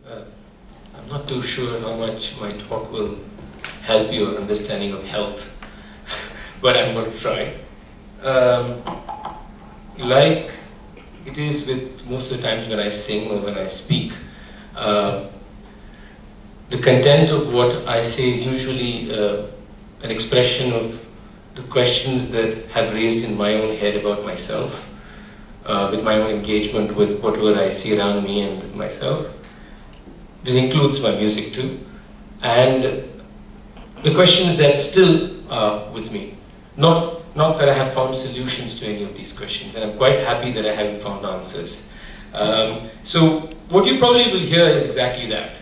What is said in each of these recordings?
Uh, I'm not too sure how much my talk will help your understanding of health, but I'm going to try. Like it is with most of the times when I sing or when I speak, the content of what I say is usually an expression of the questions that have raised in my own head about myself, with my own engagement with whatever I see around me and with myself. This includes my music too, and the questions that still are with me. Not that I have found solutions to any of these questions, and I'm quite happy that I haven't found answers. So what you probably will hear is exactly that.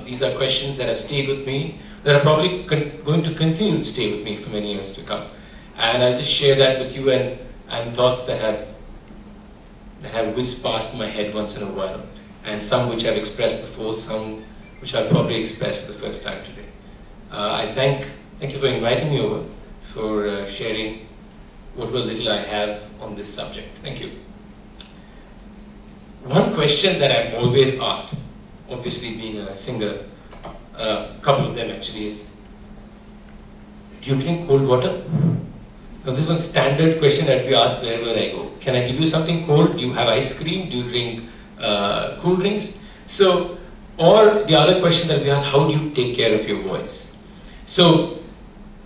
These are questions that have stayed with me, that are probably going to continue to stay with me for many years to come. And I'll just share that with you, and thoughts that have whizzed past my head once in a while, and some which I've expressed before, some which I'll probably express for the first time today. I thank you for inviting me over, for sharing what little I have on this subject. Thank you. One question that I'm always asked, obviously being a singer, a couple of them actually, is, do you drink cold water? Now this is one standard question that we ask wherever I go. Can I give you something cold? Do you have ice cream? Do you drink cool drinks? So, or the other question that we ask, how do you take care of your voice? So,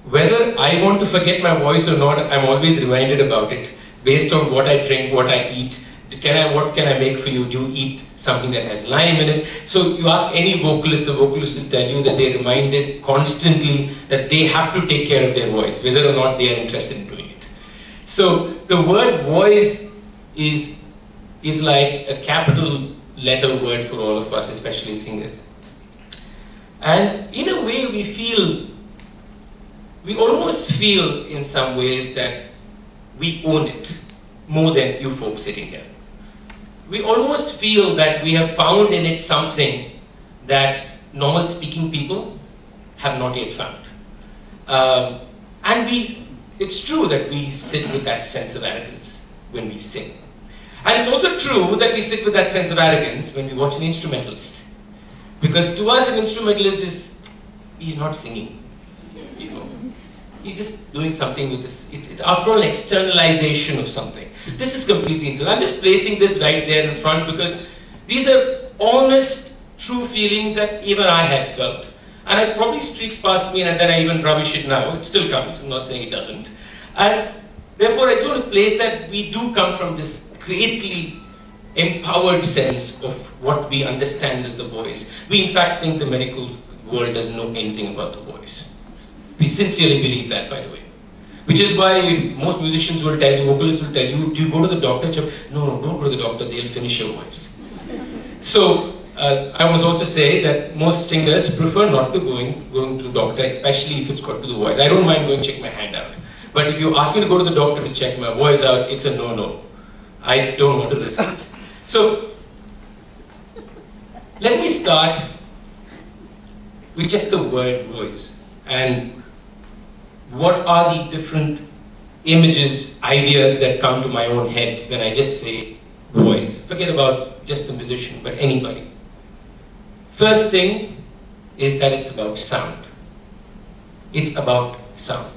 whether I want to forget my voice or not, I'm always reminded about it based on what I drink, what I eat. What can I make for you? Do you eat something that has lime in it? So you ask any vocalist, the vocalist will tell you that they're reminded constantly that they have to take care of their voice, whether or not they are interested in doing it. So the word voice is like a capital letter word for all of us, especially singers. And in a way we almost feel in some ways that we own it more than you folks sitting here. We almost feel that we have found in it something that normal speaking people have not yet found. It's true that we sit with that sense of arrogance when we sing. And it's also true that we sit with that sense of arrogance when we watch an instrumentalist. Because to us an instrumentalist he's not singing. You know, he's just doing something with this. It's after all an externalization of something. This is completely internal. I'm just placing this right there in front because these are honest, true feelings that even I had felt. And it probably streaks past me and then I even rubbish it now. It still comes, I'm not saying it doesn't. And therefore I just want to place that we do come from this greatly empowered sense of what we understand as the voice. We in fact think the medical world doesn't know anything about the voice. We sincerely believe that, by the way. Which is why most musicians will tell you, vocalists will tell you, do you go to the doctor? No, don't go to the doctor, they'll finish your voice. So, I must also say that most singers prefer not to going to the doctor, especially if it's got to the voice. I don't mind going to check my hand out. But if you ask me to go to the doctor to check my voice out, it's a no-no. I don't want to listen. So, let me start with just the word voice. And what are the different images, ideas that come to my own head when I just say voice? Forget about just the musician, but anybody. First thing is that it's about sound. It's about sound.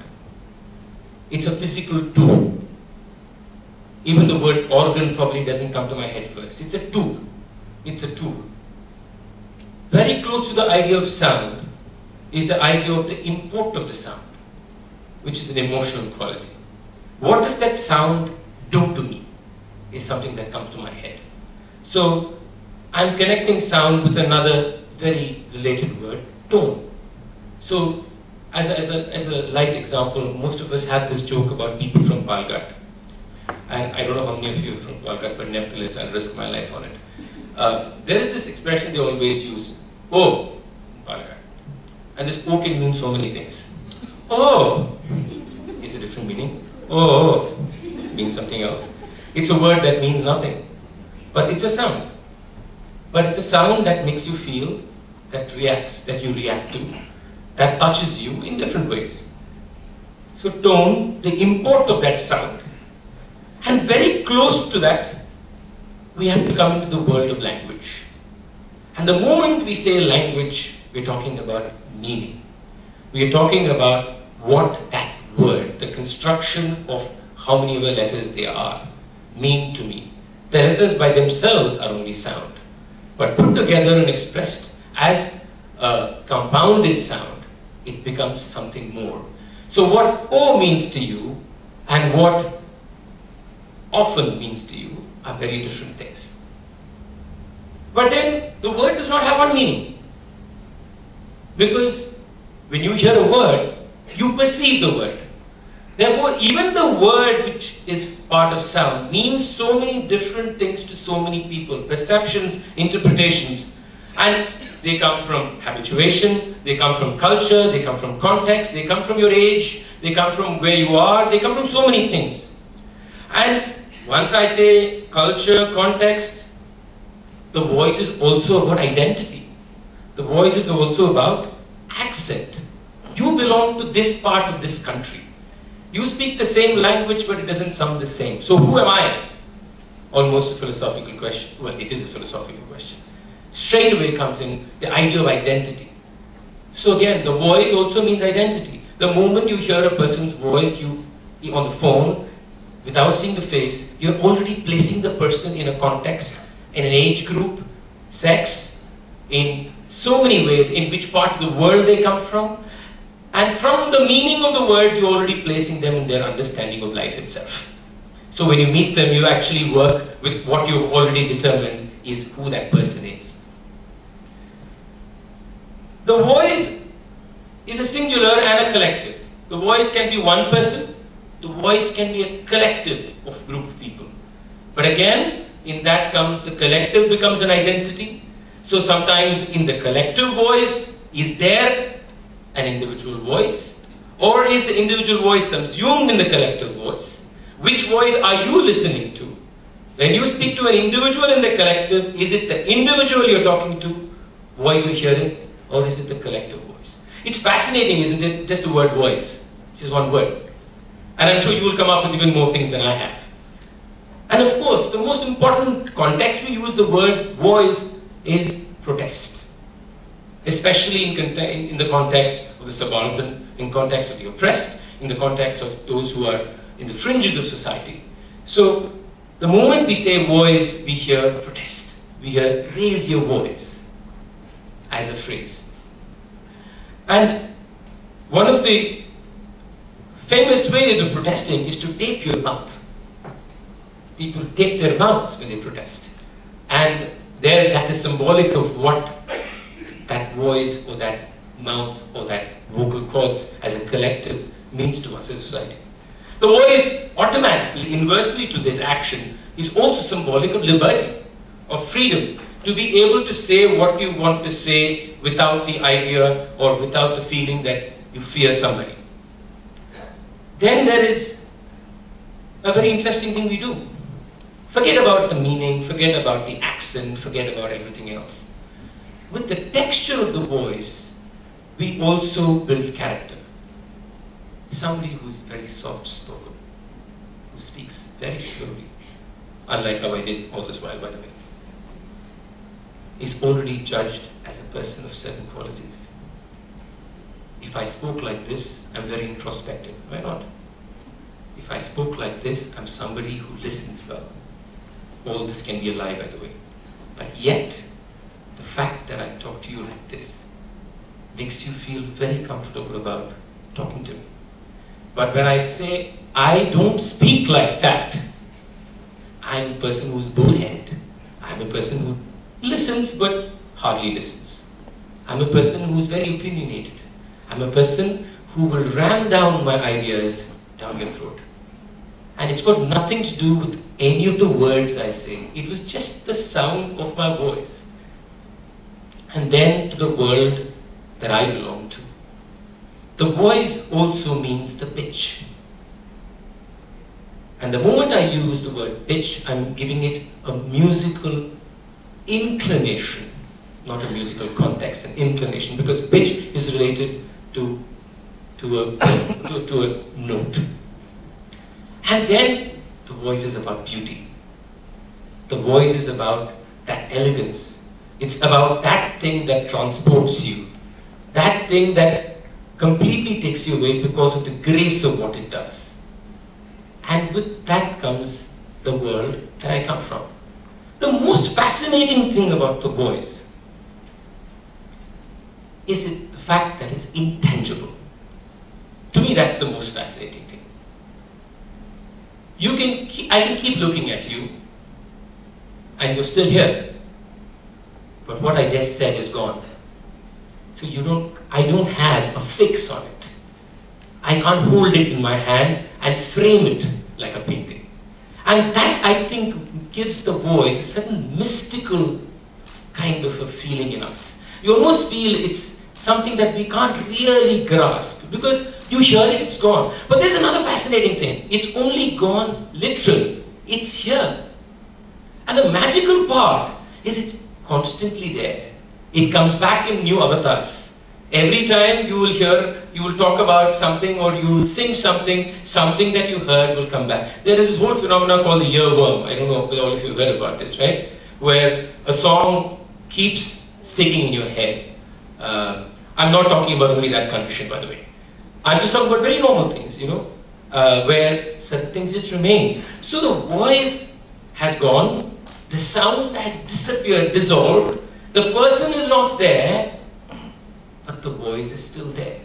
It's a physical tool. Even the word organ probably doesn't come to my head first. It's a tool. It's a tool. Very close to the idea of sound is the idea of the import of the sound, which is an emotional quality. What does that sound do to me is something that comes to my head. So I'm connecting sound with another very related word, tone. So as a light example, most of us have this joke about people from Palghat. And I don't know how many of you are from Palghat, but nevertheless I'll risk my life on it. There is this expression they always use, oh, Palghat. And this oh can mean so many things. Oh is a different meaning. Oh means something else. It's a word that means nothing. But it's a sound. But it's a sound that makes you feel, that reacts, that you react to, that touches you in different ways. So tone, the import of that sound. And very close to that, we have to come into the world of language. And the moment we say language, we're talking about meaning. We are talking about what that word, the construction of how many ever letters they are, mean to me. The letters by themselves are only sound, but put together and expressed as a compounded sound, it becomes something more. So what O means to you and what often means to you are very different things. But then the word does not have one meaning. Because when you hear a word, you perceive the word. Therefore, even the word which is part of sound means so many different things to so many people. Perceptions, interpretations. And they come from habituation, they come from culture, they come from context, they come from your age, they come from where you are, they come from so many things. And once I say culture, context, the voice is also about identity. The voice is also about accent. You belong to this part of this country. You speak the same language, but it doesn't sound the same. So who am I? Almost a philosophical question. Well, it is a philosophical question. Straight away comes in the idea of identity. So again, the voice also means identity. The moment you hear a person's voice on the phone, without seeing the face, you're already placing the person in a context, in an age group, sex, in so many ways, in which part of the world they come from. And from the meaning of the words, you're already placing them in their understanding of life itself. So when you meet them, you actually work with what you've already determined is who that person is. The voice is a singular and a collective. The voice can be one person. The voice can be a collective of a group of people. But again, in that comes the collective becomes an identity. So sometimes in the collective voice, is there an individual voice? Or is the individual voice subsumed in the collective voice? Which voice are you listening to? When you speak to an individual in the collective, is it the individual you're talking to, voice you're hearing, or is it the collective voice? It's fascinating, isn't it? Just the word voice. It's just one word. And I'm sure you will come up with even more things than I have. And of course, the most important context we use the word voice is protest. Especially in the context of the subaltern, in context of the oppressed, in the context of those who are in the fringes of society. So, the moment we say voice, we hear protest. We hear raise your voice as a phrase. And one of the famous ways of protesting is to tape your mouth. People tape their mouths when they protest. And there, that is symbolic of what that voice or that mouth or that vocal cords as a collective means to us as a society. The voice automatically, inversely to this action, is also symbolic of liberty, of freedom, to be able to say what you want to say without the idea or without the feeling that you fear somebody. Then there is a very interesting thing we do. Forget about the meaning, forget about the accent, forget about everything else. With the texture of the voice, we also build character. Somebody who's very soft-spoken, who speaks very slowly, unlike how I did all this while, by the way, is already judged as a person of certain qualities. If I spoke like this, I'm very introspective. Why not? If I spoke like this, I'm somebody who listens well. All this can be a lie, by the way. But yet, the fact that I talk to you like this makes you feel very comfortable about talking to me. But when I say, I don't speak like that, I'm a person who's bullheaded. I'm a person who listens but hardly listens. I'm a person who's very opinionated. I'm a person who will ram down my ideas down your throat. And it's got nothing to do with any of the words I say. It was just the sound of my voice. And then to the world that I belong to. The voice also means the pitch. And the moment I use the word pitch, I'm giving it a musical inclination, not a musical context, an inclination, because pitch is related to a note. And then the voice is about beauty. The voice is about that elegance, It's about that thing that transports you. That thing that completely takes you away because of the grace of what it does. And with that comes the world that I come from. The most fascinating thing about the voice is the fact that it's intangible. To me, that's the most fascinating thing. I can keep looking at you, and you're still here. But what I just said is gone. So I don't have a fix on it. I can't hold it in my hand and frame it like a painting. And that, I think, gives the voice a certain mystical kind of a feeling in us. You almost feel it's something that we can't really grasp, because you hear it, it's gone. But there's another fascinating thing. It's only gone literally. It's here. And the magical part is it's constantly there. It comes back in new avatars. Every time you will talk about something, or you will sing something that you heard will come back. There is this whole phenomenon called the earworm. I don't know if all of you heard about this, right? Where a song keeps sticking in your head. I'm not talking about only that condition, by the way. I'm just talking about very normal things, where certain things just remain. So the voice has gone, the sound has disappeared, dissolved, the person is not there, but the voice is still there.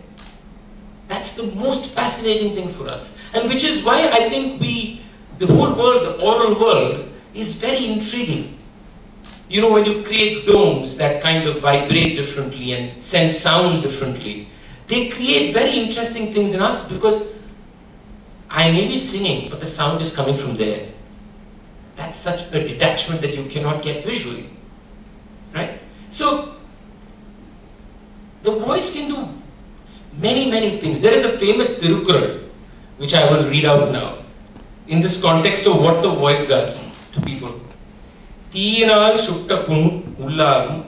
That's the most fascinating thing for us. And which is why I think the whole world, the oral world, is very intriguing. When you create domes that kind of vibrate differently and send sound differently, they create very interesting things in us, because I may be singing, but the sound is coming from there. That's such a detachment that you cannot get visually. Right? So, the voice can do many, many things. There is a famous Tirukural, which I will read out now, in this context of what the voice does to people. Teenal shutta pun ullarum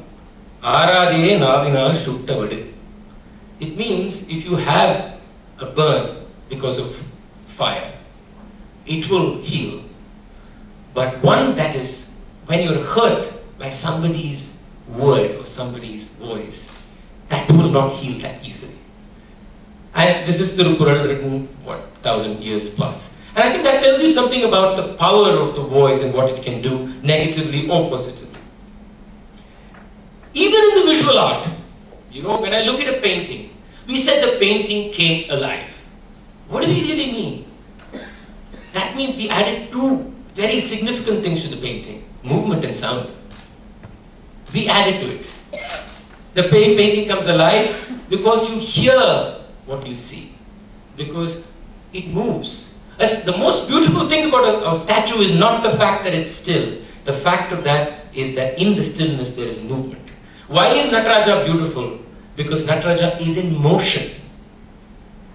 arade navinal shutta vadu. It means if you have a burn because of fire, it will heal. But one that is, when you're hurt by somebody's word or somebody's voice, that will not heal that easily. And this is the Tirukural written, 1,000 years plus. And I think that tells you something about the power of the voice and what it can do, negatively or positively. Even in the visual art, when I look at a painting, we said the painting came alive. What do we really mean? That means we added two very significant things to the painting: movement and sound. We added to it. The painting comes alive because you hear what you see, because it moves. The most beautiful thing about a statue is not the fact that it's still. The fact of that is that in the stillness there is movement. Why is Nataraja beautiful? Because Nataraja is in motion.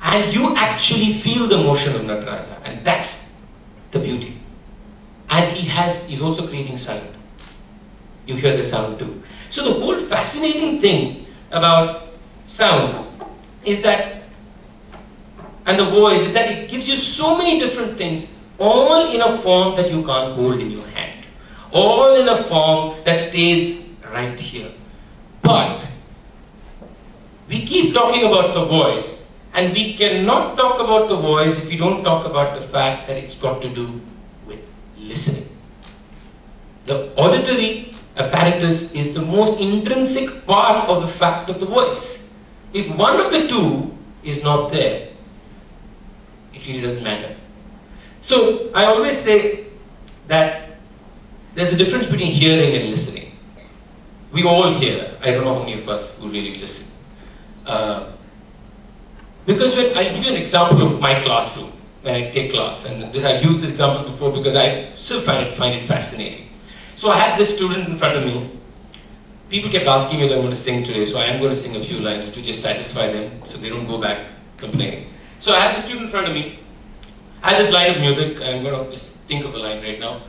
And you actually feel the motion of Nataraja. And that's the beauty. And he's also creating sound. You hear the sound too. So the whole fascinating thing about sound is that, and the voice, is that it gives you so many different things, all in a form that you can't hold in your hand. All in a form that stays right here. But we keep talking about the voice, and we cannot talk about the voice if we don't talk about the fact that it's got to do with listening. The auditory apparatus is the most intrinsic part of the fact of the voice. If one of the two is not there, it really doesn't matter. So I always say that there's a difference between hearing and listening. We all hear. I don't know how many of us who really listen. Because when I give you an example of my classroom, when I take class, and I've used this example before because I still find it fascinating. So I had this student in front of me. People kept asking me what I'm going to sing today, so I am going to sing a few lines to just satisfy them so they don't go back complaining. So I had the student in front of me. I had this line of music. I'm going to just think of a line right now.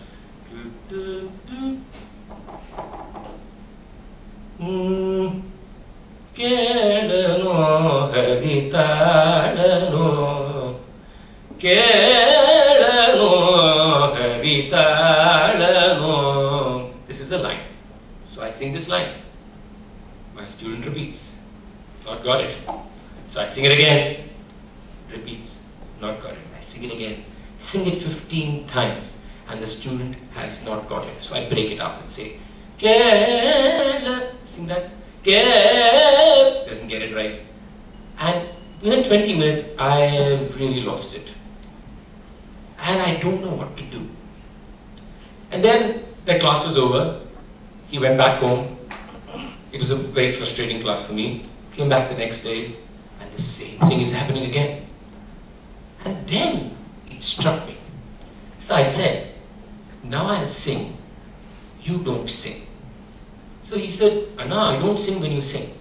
This is the line. So I sing this line. My student repeats, not got it. So I sing it again, repeats, not got it. I sing it again, sing it 15 times, and the student has not got it. So I break it up and say, sing that, doesn't get it right. And within 20 minutes, I have really lost it. And I don't know what to do. And then the class was over. He went back home. It was a very frustrating class for me. Came back the next day, and the same thing is happening again. And then it struck me. So I said, now I'll sing. You don't sing. So he said, Anna, I don't sing when you sing.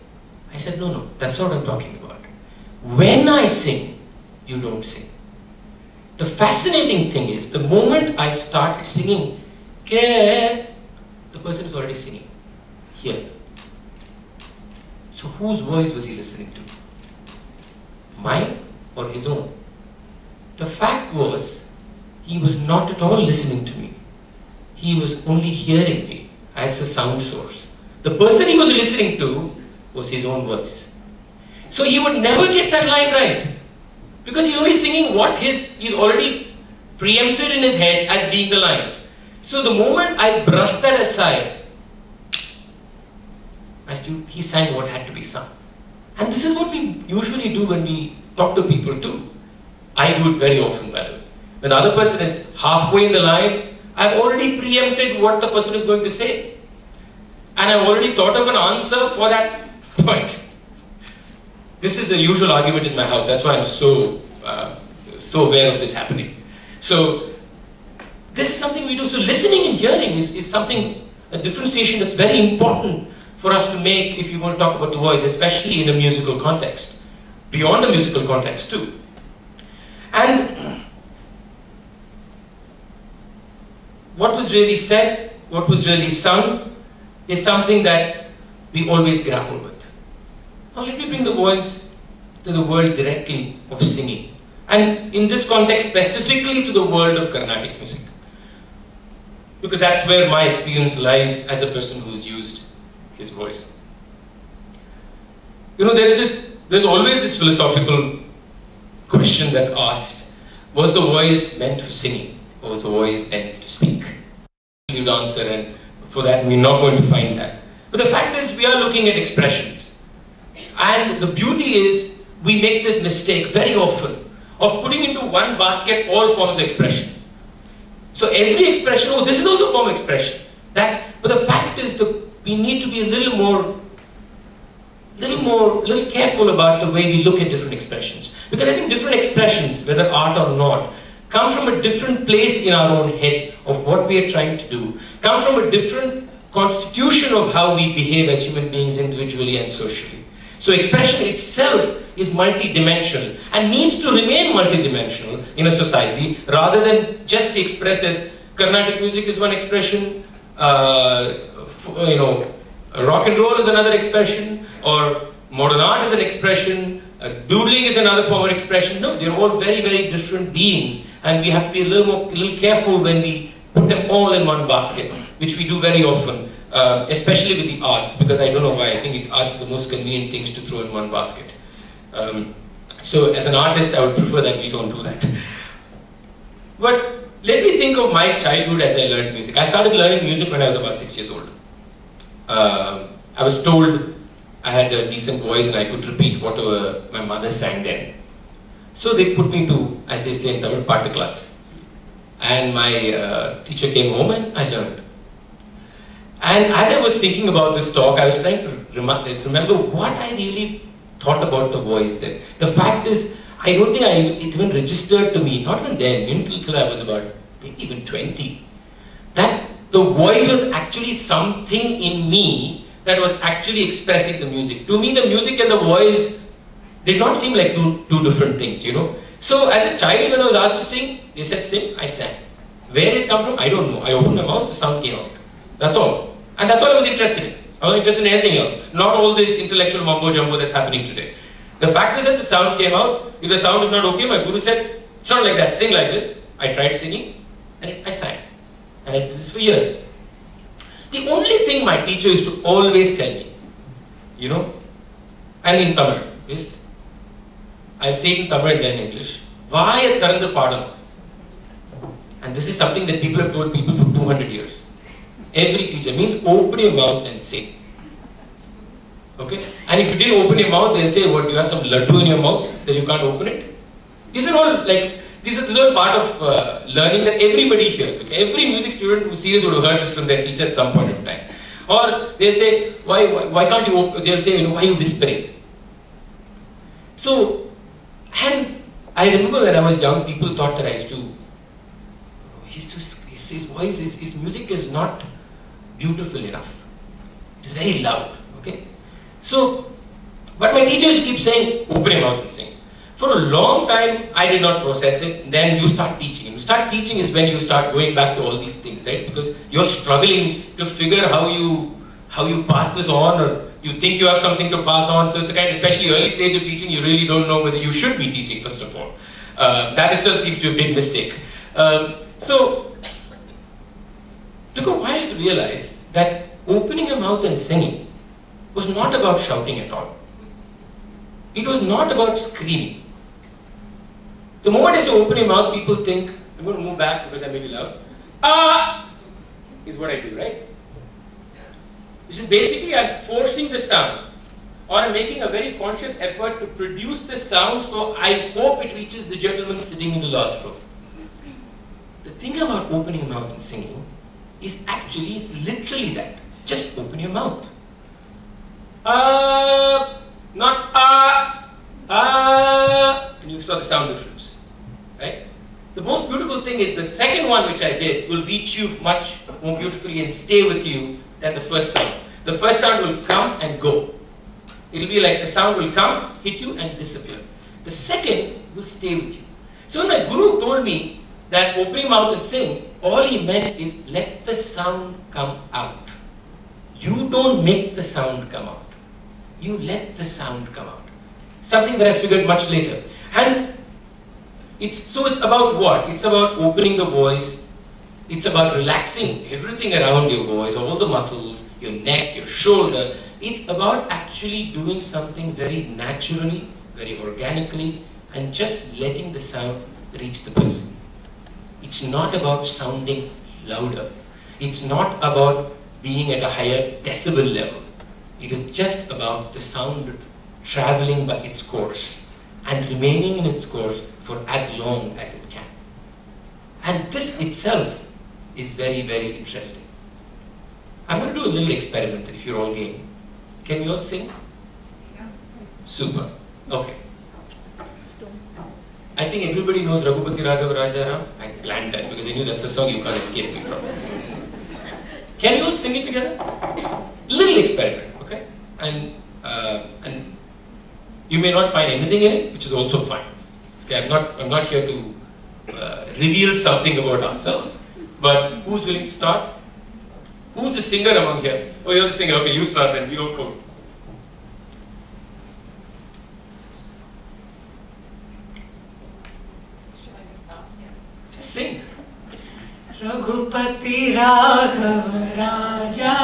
I said, no, that's not what I'm talking about. When I sing, you don't sing. The fascinating thing is, the moment I started singing, the person is already singing here. So whose voice was he listening to? Mine or his own? The fact was, he was not at all listening to me. He was only hearing me as a sound source. The person he was listening to was his own voice. So he would never get that line right. Because he's only singing what he's already preempted in his head as being the line. So the moment I brushed that aside, he sang what had to be sung. And this is what we usually do when we talk to people too. I do it very often, by the way. When the other person is halfway in the line, I've already preempted what the person is going to say. And I've already thought of an answer for that point. This is a usual argument in my house. That's why I'm so aware of this happening. So this is something we do. So listening and hearing is something, a differentiation that's very important for us to make if you want to talk about the voice, especially in a musical context. Beyond the musical context too. And what was really said, what was really sung, is something that we always grapple with. Now let me bring the voice to the world directly of singing. And in this context, specifically to the world of Carnatic music. Because that's where my experience lies as a person who's used his voice. You know, there's always this philosophical question that's asked. Was the voice meant for singing? Or was the voice meant to speak? You'd answer, and for that we're not going to find that. But the fact is, we are looking at expressions. And the beauty is, we make this mistake very often of putting into one basket all forms of expression. So every expression, oh, this is also a form of expression. But the fact is that we need to be a little careful about the way we look at different expressions. Because I think different expressions, whether art or not, come from a different place in our own head of what we are trying to do, come from a different constitution of how we behave as human beings individually and socially. So expression itself is multidimensional and needs to remain multidimensional in a society rather than just be expressed as Carnatic music is one expression, rock and roll is another expression, or modern art is an expression, doodling is another form of expression. No, they're all very, very different beings, and we have to be a little careful when we put them all in one basket, which we do very often. Especially with the arts, because I don't know why, I think arts are the most convenient things to throw in one basket. So as an artist, I would prefer that we don't do that. But let me think of my childhood as I learned music. I started learning music when I was about 6 years old. I was told I had a decent voice and I could repeat whatever my mother sang then. So they put me to, as they say in Tamil, Patu class. And my teacher came home and I learned. And as I was thinking about this talk, I was trying to remember what I really thought about the voice then. The fact is, I don't think it even registered to me, not even then, until I was about maybe even 20, that the voice was actually something in me that was actually expressing the music. To me, the music and the voice did not seem like two different things, you know. So as a child, when I was asked to sing, they said sing, I sang. Where did it come from? I don't know. I opened my mouth, the sound came out. That's all. And that's all I was interested in. I wasn't interested in anything else. Not all this intellectual mumbo jumbo that's happening today. The fact is that the sound came out. If the sound is not okay, my guru said, it's not like that, sing like this. I tried singing and I sang. And I did this for years. The only thing my teacher used to always tell me, and in Tamil, is, I'll say it in Tamil and then in English, Vaya Tharanda Padam. And this is something that people have told people for 200 years. Every teacher means open your mouth and say. Okay? And if you didn't open your mouth, they'll say, what, do you have some laddu in your mouth that you can't open it? These are all this is all part of learning that everybody hears. Okay? Every music student who's serious would have heard this from their teacher at some point in time. Or they'll say, why can't you open? They'll say, why are you whispering? So, and I remember when I was young, people thought that I used to, his voice, his music is not beautiful enough. It's very loud. Okay? So, but my teachers keep saying, open your mouth and sing. For a long time, I did not process it. Then you start teaching. And you start teaching is when you start going back to all these things, right? Because you're struggling to figure how you pass this on, or you think you have something to pass on. So it's a kind of, especially early stage of teaching, you really don't know whether you should be teaching, first of all. That itself seems to be a big mistake. So, it took a while to realize that opening your mouth and singing was not about shouting at all. It was not about screaming. The moment I say open your mouth, people think, I'm going to move back because I may be loud. Ah! Is what I do, right? This is basically I'm forcing the sound, or I'm making a very conscious effort to produce the sound, so I hope it reaches the gentleman sitting in the last row. The thing about opening your mouth and singing is actually, it's literally that. Just open your mouth. Not and you saw the sound difference, right? The most beautiful thing is the second one which I did will reach you much more beautifully and stay with you than the first sound. The first sound will come and go. It will be like the sound will come, hit you and disappear. The second will stay with you. So when my guru told me that opening mouth and sing, all he meant is let the sound come out. You don't make the sound come out. You let the sound come out. Something that I figured much later. And it's about what? It's about opening the voice. It's about relaxing everything around your voice, all the muscles, your neck, your shoulder. It's about actually doing something very naturally, very organically, and just letting the sound reach the person. It's not about sounding louder. It's not about being at a higher decibel level. It is just about the sound traveling by its course and remaining in its course for as long as it can. And this itself is very, very interesting. I'm going to do a little experiment if you're all game. Can you all sing? Yeah. Super. Okay. I think everybody knows Raghupati Raghav Rajaram. I planned that because I knew that's a song you can't escape me from. Can you all sing it together? Little experiment, okay? And you may not find anything in it, which is also fine. Okay, I'm not here to reveal something about ourselves. But who's willing to start? Who's the singer among here? Oh, you're the singer. Okay, you start then. We don't go. Should I just start? Yeah. Just sing. Raghupati Raghav Raja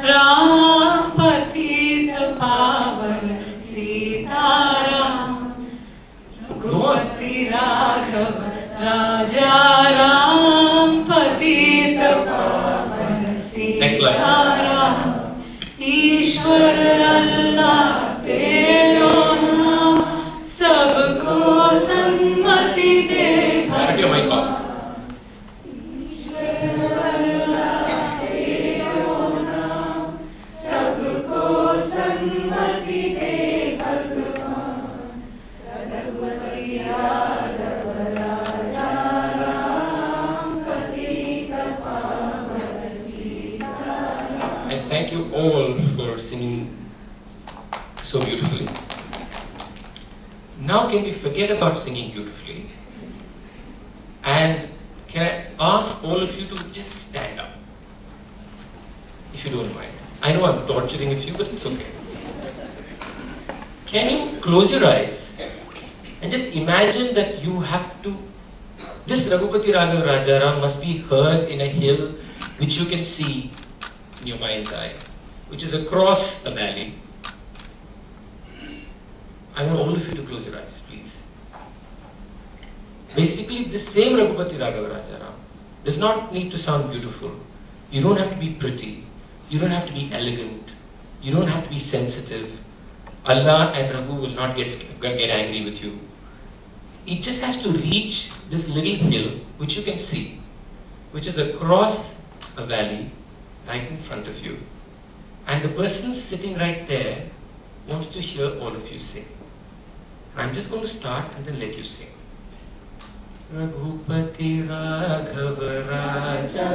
Ram Patita Pavan Sita Ram. Raghupati Raghav Raja Ram Patita Pavan Sita Ram. Ishwar Allah Tero Naam Sabko Sanmati De. Shut your mic off. Thank you all for singing so beautifully. Now can we forget about singing beautifully and can I ask all of you to just stand up, if you don't mind. I know I'm torturing a few, but it's okay. Can you close your eyes and just imagine that you have to, this Raghupati Raghav Rajaram must be heard in a hill which you can see in your mind's eye, which is across the valley. I want all of you to close your eyes, please. Basically, this same Raghupati Raghava Rajaram does not need to sound beautiful. You don't have to be pretty. You don't have to be elegant. You don't have to be sensitive. Allah and Raghu will not get angry with you. It just has to reach this little hill, which you can see, which is across a valley right in front of you. And the person sitting right there wants to hear all of you sing. I'm just going to start and then let you sing. Raghupati Raghava Raja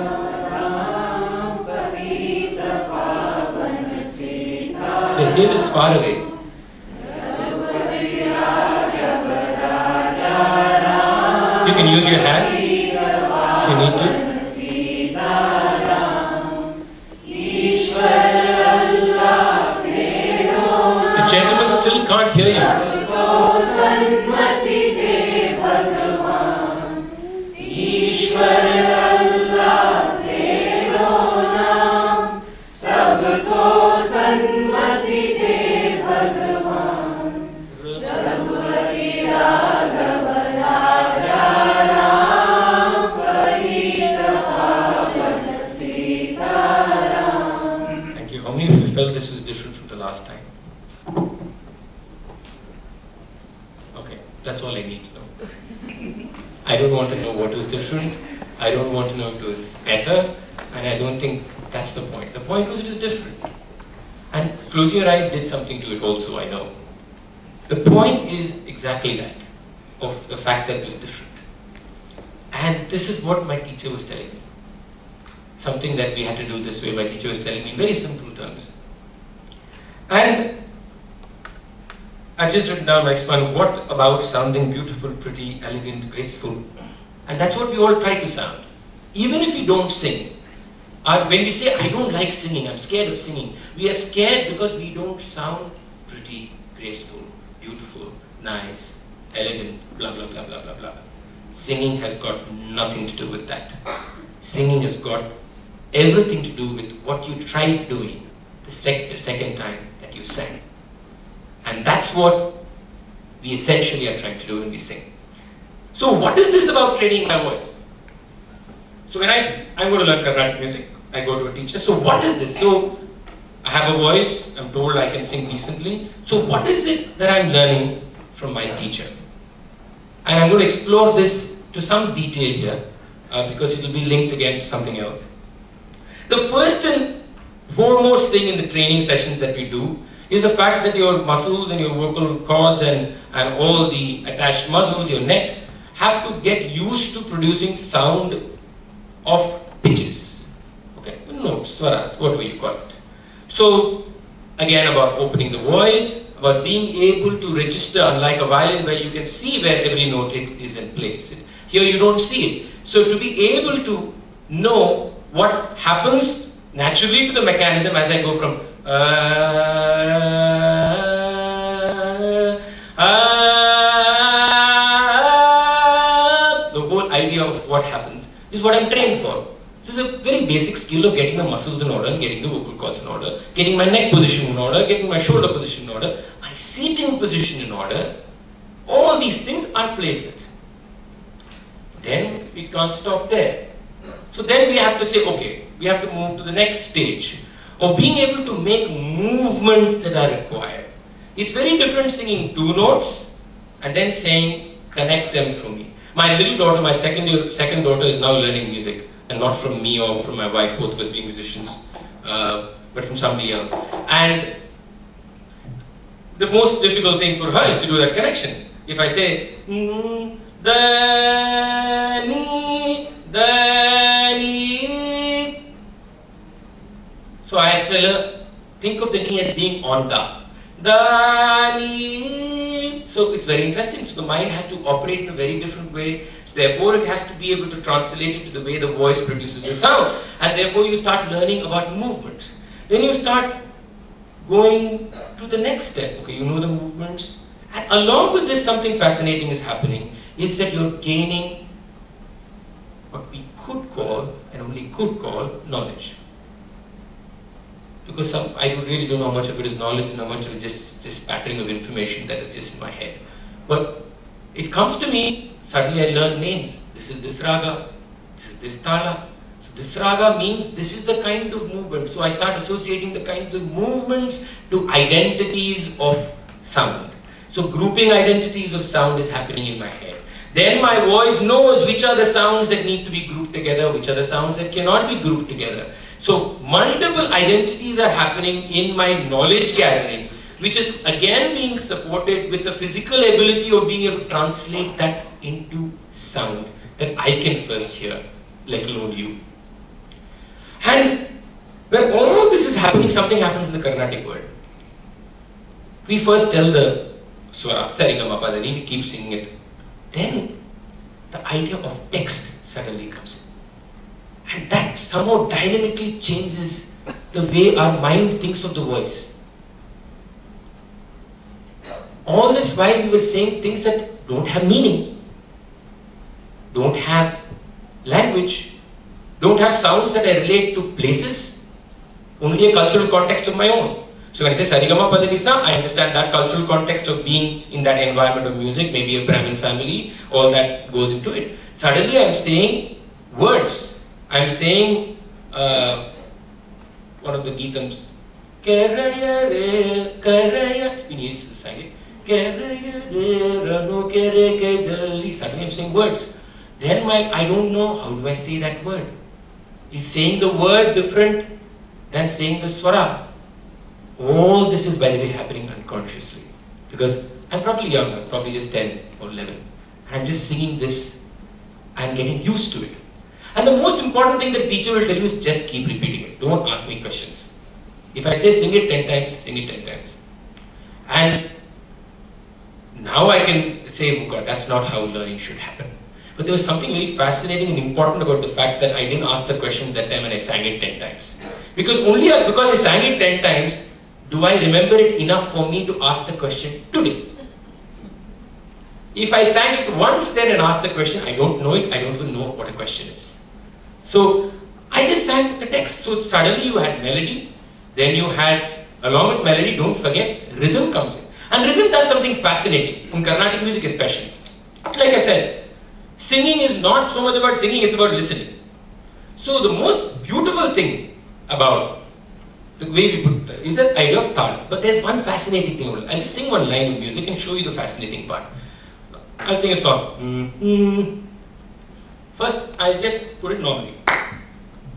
Ram Parita Pavana Sita. The hill is far away. Raghupati Raghava Raja Ram. You can use your hands if you need to. The gentleman still can't hear you. Thank you. How many of you felt this was different from the last time? Okay, that's all I need to know. I don't want to know what was different. I don't want to know if it was better. And I don't think that's the point. The point was it was different. And Close Your Eyes did something to it also, I know. The point is exactly that, of the fact that it was different. And this is what my teacher was telling me. Something that we had to do this way, my teacher was telling me in very simple terms. And I've just written down my explanation, what about sounding beautiful, pretty, elegant, graceful? And that's what we all try to sound. Even if we don't sing. When we say, I don't like singing, I'm scared of singing, we are scared because we don't sound pretty, graceful, beautiful, nice, elegant, blah, blah, blah, blah, blah, blah. Singing has got nothing to do with that. Singing has got everything to do with what you tried doing the second time that you sang. And that's what we essentially are trying to do when we sing. So what is this about training my voice? So when I'm going to learn Carnatic music, I go to a teacher. So what is this? So I have a voice, I'm told I can sing decently. So what is it that I'm learning from my teacher? And I'm going to explore this to some detail here because it will be linked again to something else. The first and foremost thing in the training sessions that we do is the fact that your muscles and your vocal cords and all the attached muscles, your neck, have to get used to producing sound of pitches. Okay, notes, swaras, whatever you call it. So, again, about opening the voice, about being able to register, unlike a violin where you can see where every note is in place. Here you don't see it. So to be able to know what happens naturally to the mechanism as I go from the whole idea of what happens is what I'm trained for. So it's a very basic skill of getting the muscles in order and getting the vocal cords in order, getting my neck position in order, getting my shoulder position in order, my seating position in order. All these things are played with. Then we can't stop there. So then we have to say, okay, we have to move to the next stage of being able to make movements that are required. It's very different singing two notes and then saying, connect them for me. My little daughter, my second daughter is now learning music, and not from me or from my wife, both of us being musicians, but from somebody else. And the most difficult thing for her is to do that connection. If I say, da, ni, so I tell her, think of the knee as being on da. Da, ni. So it's very interesting. So the mind has to operate in a very different way. So therefore it has to be able to translate it to the way the voice produces the sound. And therefore you start learning about movements. Then you start going to the next step. Okay, you know the movements. And along with this, something fascinating is happening. Is that you're gaining what we could call, and only could call, knowledge. because I really don't know how much of it is knowledge and how much of it is just pattering of information that is just in my head. But it comes to me, suddenly I learn names. This is this raga, this is this tala. So this raga means this is the kind of movement. So I start associating the kinds of movements to identities of sound. So grouping identities of sound is happening in my head. Then my voice knows which are the sounds that need to be grouped together, which are the sounds that cannot be grouped together. So multiple identities are happening in my knowledge gathering, which is again being supported with the physical ability of being able to translate that into sound that I can first hear, let alone you. And when all this is happening, something happens in the Carnatic world. We first tell the swara, Sarigamapadani, we keep singing it. Then the idea of text suddenly comes in. And that somehow dynamically changes the way our mind thinks of the voice. All this while we were saying things that don't have meaning, don't have language, don't have sounds that I relate to places, only a cultural context of my own. So when I say Sarigama Padanisa, I understand that cultural context of being in that environment of music, maybe a Brahmin family, all that goes into it. Suddenly I am saying words. I am saying one of the Geetams, Keraya re, Keraya, we need to sing it. Keraya re, Rano kere ke jalli. Suddenly I am saying words. Then I don't know, how do I say that word? Is saying the word different than saying the swara? All this is, by the way, happening unconsciously. Because I'm probably young, I'm probably just 10 or 11. And I'm just singing this and getting used to it. And the most important thing that teacher will tell you is just keep repeating it. Don't ask me questions. If I say sing it 10 times, sing it 10 times. And now I can say, oh God, that's not how learning should happen. But there was something very fascinating and important about the fact that I didn't ask the question that time and I sang it 10 times. Because only because I sang it 10 times, do I remember it enough for me to ask the question today? If I sang it once then and asked the question, I don't know it, I don't even know what a question is. So, I just sang the text. So suddenly you had melody, then you had, along with melody, don't forget, rhythm comes in. And rhythm does something fascinating, in Carnatic music especially. Like I said, singing is not so much about singing, it's about listening. So the most beautiful thing about the way we put it is that idea of tala. But there's one fascinating thing. I'll just sing one line of music and show you the fascinating part. I'll sing a song. First, I'll just put it normally.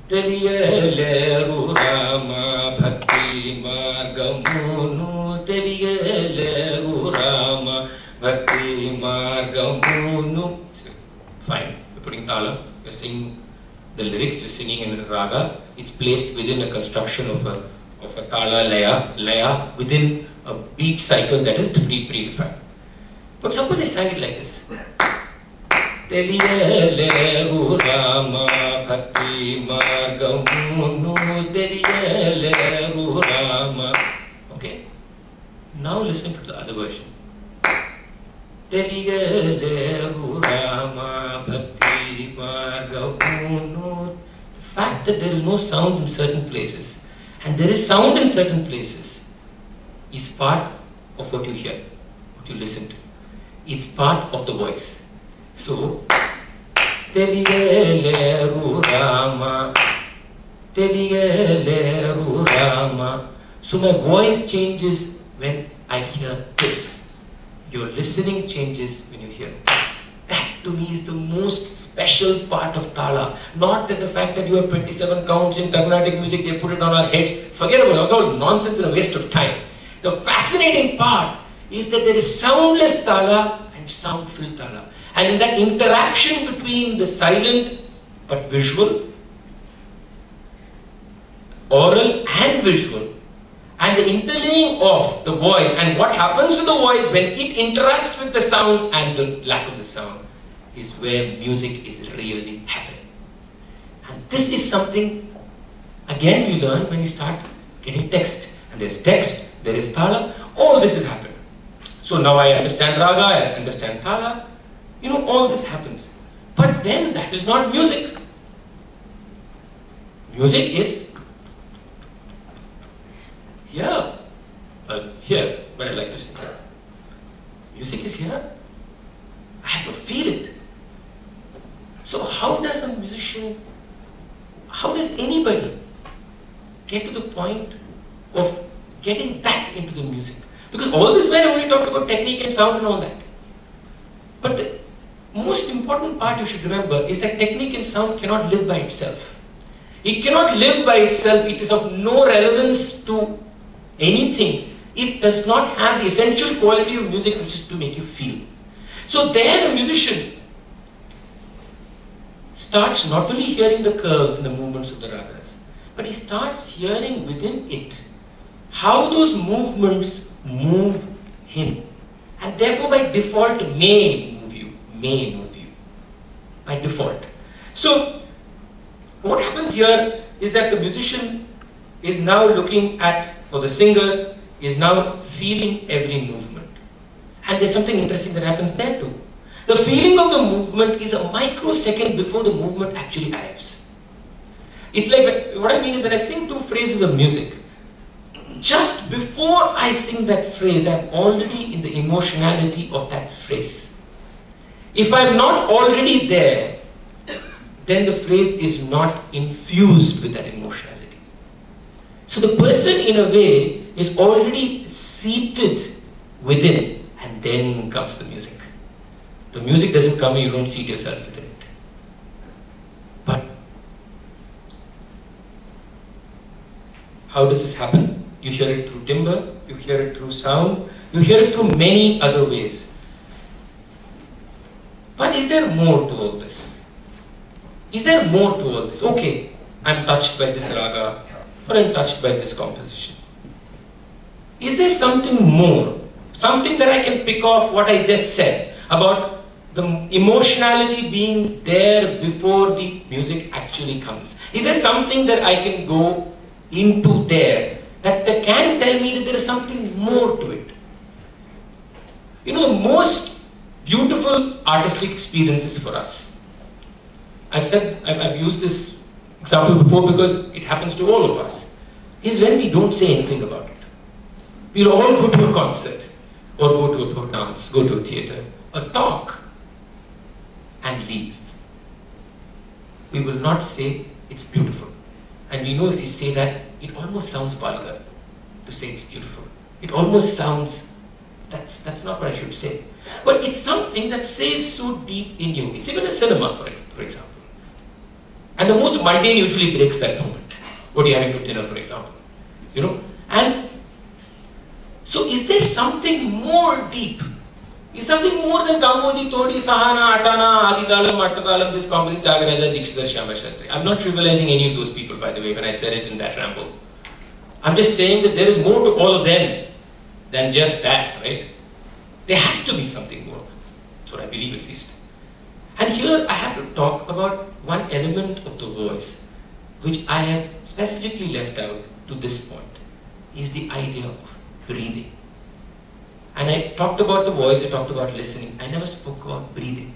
Teliyaleru Rama Bhakti Margamunu Teliyaleru Rama Bhakti Margamunu. Fine, we're putting tala, we're singing the lyrics, we're singing in a raga. It's placed within a construction of a tala laya within a beat cycle that is predefined. But suppose I sang it like this. Teliyaleru Rama Bhakti Margamunu Teliyaleru Rama. Okay? Now listen to the other version. Teliyaleru Rama Bhakti Margamunu. The fact that there is no sound in certain places and there is sound in certain places is part of what you hear, what you listen to. It's part of the voice. So, Teliyaleru Rama, Teliyaleru Rama. So my voice changes when I hear this. Your listening changes when you hear that. That to me is the most special part of tala. Not that the fact that you have 27 counts in Carnatic music, they put it on our heads. Forget about it, that's all nonsense and a waste of time. The fascinating part is that there is soundless tala and sound-filled tala. And in that interaction between the silent but visual, oral and visual, and the interlaying of the voice and what happens to the voice when it interacts with the sound and the lack of the sound is where music is really happening. And this is something, again, we learn when you start getting text. And there's text, there is tala, all this is happening. So now I understand raga, I understand tala, all this happens. But then that is not music. Music is here, here, but I'd like to say, music is here. I have to feel it. So how does a musician, how does anybody get to the point of getting that into the music? Because all this while I only talked about technique and sound and all that. But the most important part you should remember is that technique and sound cannot live by itself. It cannot live by itself. It is of no relevance to anything. It does not have the essential quality of music, which is to make you feel. So there the musician starts not only hearing the curves and the movements of the ragas, but he starts hearing within it how those movements move him. And therefore by default may move you. By default. So what happens here is that the musician is now looking at, or the singer is now feeling every movement. And there's something interesting that happens there too. The feeling of the movement is a microsecond before the movement actually arrives. It's like, what I mean is when I sing two phrases of music, just before I sing that phrase, I'm already in the emotionality of that phrase. If I'm not already there, then the phrase is not infused with that emotionality. So the person in a way is already seated within, and then comes the music. The music doesn't come and you don't seat yourself within it. But how does this happen? You hear it through timbre, you hear it through sound, you hear it through many other ways. But is there more to all this? Is there more to all this? Okay, I'm touched by this raga, or I'm touched by this composition. Is there something more? Something that I can pick off what I just said about the emotionality being there before the music actually comes? Is there something that I can go into there that can tell me that there is something more to it? You know, the most beautiful artistic experiences for us, I've used this example before because it happens to all of us, is when we don't say anything about it. We'll all go to a concert, or go to a dance, go to a theatre, or talk, and leave. We will not say it's beautiful. And we know if we say that, it almost sounds vulgar to say it's beautiful. It almost sounds, that's not what I should say. But it's something that says so deep in you. It's even a cinema, for example. And the most mundane usually breaks that moment. What are you having for dinner, for example? You know? And so is there something more deep? Is something more than Gamoji, Todi, Sahana, Atana, Adidalam, Matadalam, this composite Tyagaraja, Dikshidhar, Shyama Shastri. I'm not trivializing any of those people, by the way, when I said it in that ramble. I'm just saying that there is more to all of them than just that, right? There has to be something more. That's what I believe at least. And here I have to talk about one element of the voice, which I have specifically left out to this point, is the idea of breathing. And I talked about the voice, I talked about listening, I never spoke about breathing.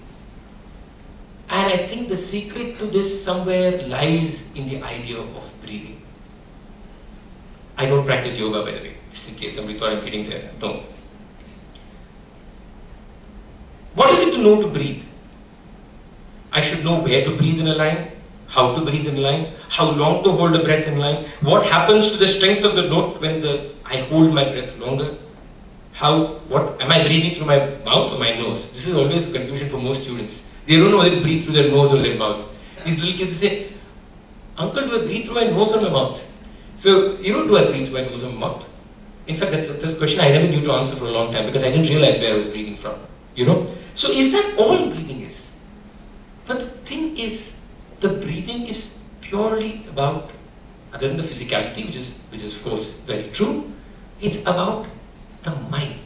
And I think the secret to this somewhere lies in the idea of breathing. I don't practice yoga, by the way, just in case somebody thought I'm getting there. Don't. What is it to know to breathe? I should know where to breathe in a line, how to breathe in a line, how long to hold a breath in a line, what happens to the strength of the note when I hold my breath longer, what am I breathing through my mouth or my nose? This is always a confusion for most students. They don't know whether to breathe through their nose or their mouth. These little kids say, "Uncle, do I breathe through my nose or my mouth?" So, do I breathe through my nose or my mouth? In fact, that's a question I never knew to answer for a long time because I didn't realize where I was breathing from. So is that all breathing is? But the thing is, the breathing is purely about, other than the physicality, which is of course very true, it's about the mind.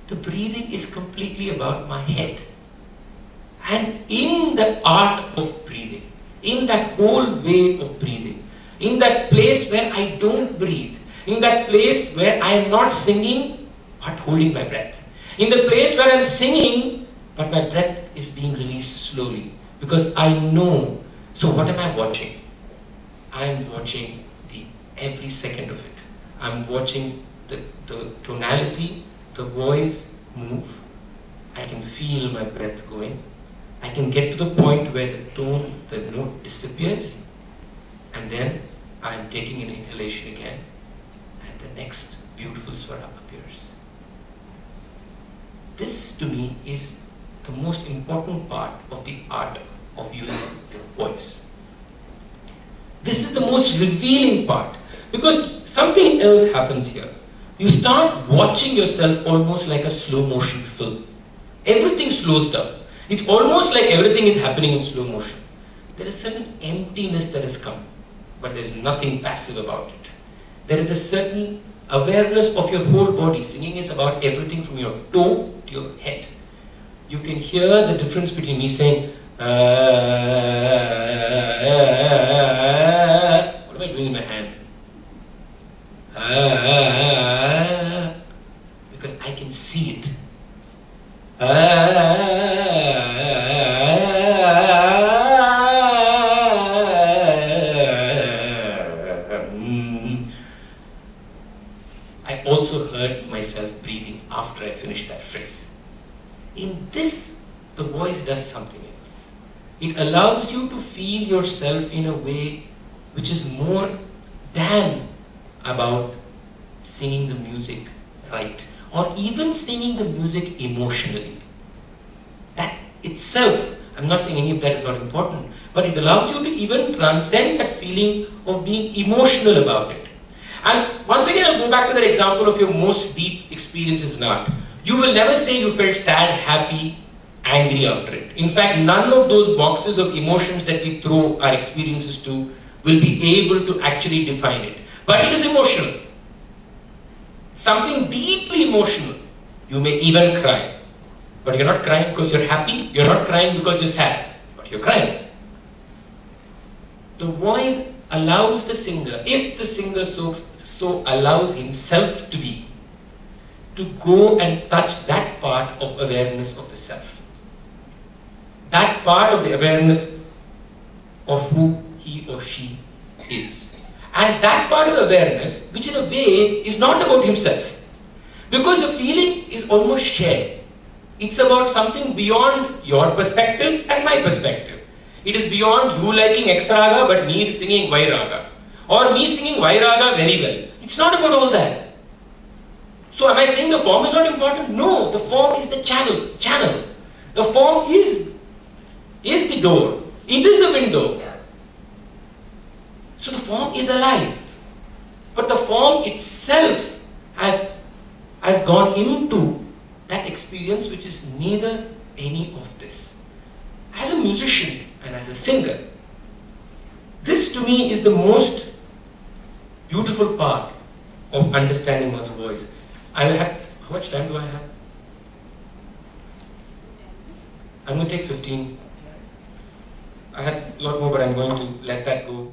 The breathing is completely about my head. And in the art of breathing, in that whole way of breathing, in that place where I don't breathe, in that place where I am not singing but holding my breath, in the place where I am singing but my breath is being released slowly, because I know. So what am I watching? I am watching every second of it. I'm watching the tonality, the voice move. I can feel my breath going. I can get to the point where the tone, the note disappears, and then I'm taking an inhalation again, and the next beautiful swara appears. This to me is the most important part of the art of using your voice. This is the most revealing part, because something else happens here. You start watching yourself almost like a slow motion film. Everything slows down. It's almost like everything is happening in slow motion. There is certain emptiness that has come, but there's nothing passive about it. There is a certain awareness of your whole body. Singing is about everything from your toe to your head. You can hear the difference between me saying, what am I doing in my hand? Because I can see it. I also heard myself breathing after I finished that phrase. In this, the voice does something else. It allows you to feel yourself in a way which is more than about singing the music right, or even singing the music emotionally. That itself, I'm not saying any of that is not important, but it allows you to even transcend that feeling of being emotional about it. And once again, I'll go back to that example of your most deep experiences in art. You will never say you felt sad, happy, angry after it. In fact, none of those boxes of emotions that we throw our experiences to will be able to actually define it. But it is emotional. Something deeply emotional. You may even cry. But you're not crying because you're happy. You're not crying because you're sad. But you're crying. The voice allows the singer, if the singer so allows himself to be, to go and touch that part of awareness of the self. That part of the awareness of who he or she is. And that part of awareness, which in a way is not about himself. Because the feeling is almost shared. It's about something beyond your perspective and my perspective. It is beyond you liking X raga but me singing Y raga. Or me singing Y raga very well. It's not about all that. So am I saying the form is not important? No, the form is the channel. The form is the door. It is the window. So the form is alive. But the form itself has gone into that experience which is neither any of this. As a musician and as a singer, this to me is the most beautiful part of understanding one's voice. How much time do I have? I'm going to take 15. I had a lot more, but I'm going to let that go.